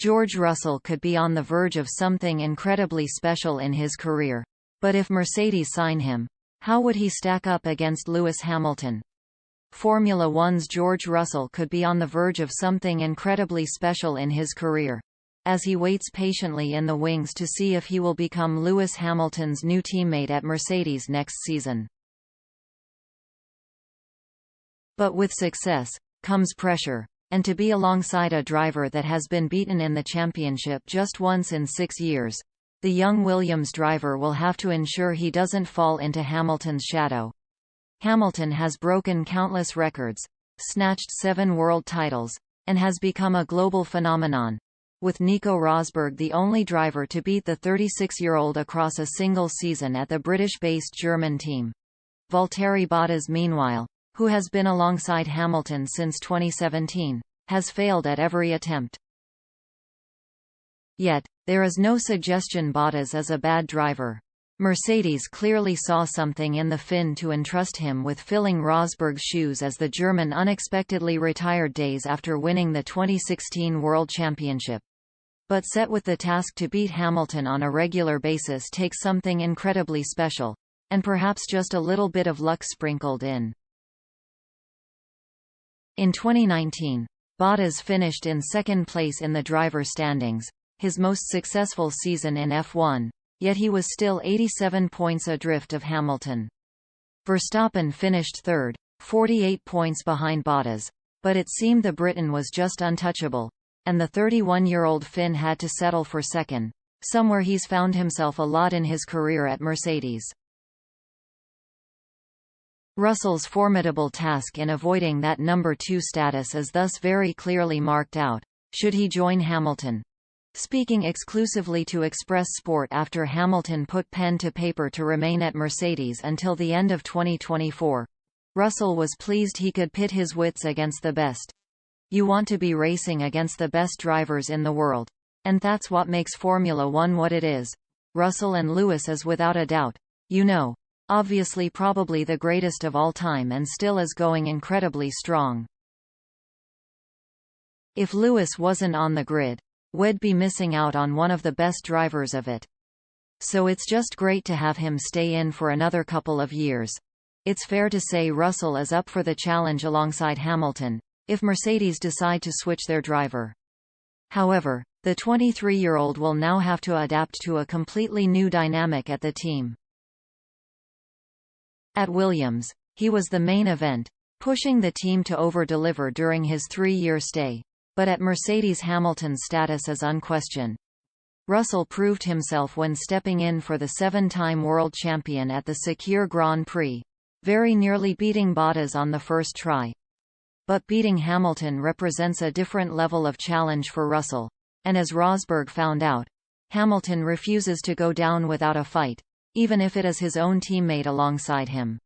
George Russell could be on the verge of something incredibly special in his career. But if Mercedes sign him, how would he stack up against Lewis Hamilton? Formula One's George Russell could be on the verge of something incredibly special in his career, as he waits patiently in the wings to see if he will become Lewis Hamilton's new teammate at Mercedes next season. But with success comes pressure, and to be alongside a driver that has been beaten in the championship just once in 6 years, the young Williams driver will have to ensure he doesn't fall into Hamilton's shadow. Hamilton has broken countless records, snatched 7 world titles, and has become a global phenomenon, with Nico Rosberg the only driver to beat the 36-year-old across a single season at the British-based German team. Valtteri Bottas, meanwhile, who has been alongside Hamilton since 2017, has failed at every attempt. Yet, there is no suggestion Bottas is a bad driver. Mercedes clearly saw something in the Finn to entrust him with filling Rosberg's shoes as the German unexpectedly retired days after winning the 2016 World Championship. But set with the task to beat Hamilton on a regular basis takes something incredibly special, and perhaps just a little bit of luck sprinkled in. In 2019, Bottas finished in second place in the driver standings, his most successful season in F1, yet he was still 87 points adrift of Hamilton. Verstappen finished third, 48 points behind Bottas, but it seemed the Briton was just untouchable, and the 31-year-old Finn had to settle for second, somewhere he's found himself a lot in his career at Mercedes. Russell's formidable task in avoiding that number 2 status is thus very clearly marked out, should he join Hamilton. Speaking exclusively to Express Sport after Hamilton put pen to paper to remain at Mercedes until the end of 2024, Russell was pleased he could pit his wits against the best. You want to be racing against the best drivers in the world, and that's what makes Formula One what it is. Russell and Lewis is without a doubt, obviously probably the greatest of all time and still is going incredibly strong. If Lewis wasn't on the grid, we'd be missing out on one of the best drivers of it. So it's just great to have him stay in for another couple of years. It's fair to say Russell is up for the challenge alongside Hamilton, if Mercedes decide to switch their driver. However, the 23-year-old will now have to adapt to a completely new dynamic at the team. At Williams, he was the main event, pushing the team to over-deliver during his 3-year stay. But at Mercedes, Hamilton's status is unquestioned. Russell proved himself when stepping in for the 7-time world champion at the Sakir Grand Prix, very nearly beating Bottas on the first try. But beating Hamilton represents a different level of challenge for Russell, and as Rosberg found out, Hamilton refuses to go down without a fight, even if it is his own teammate alongside him.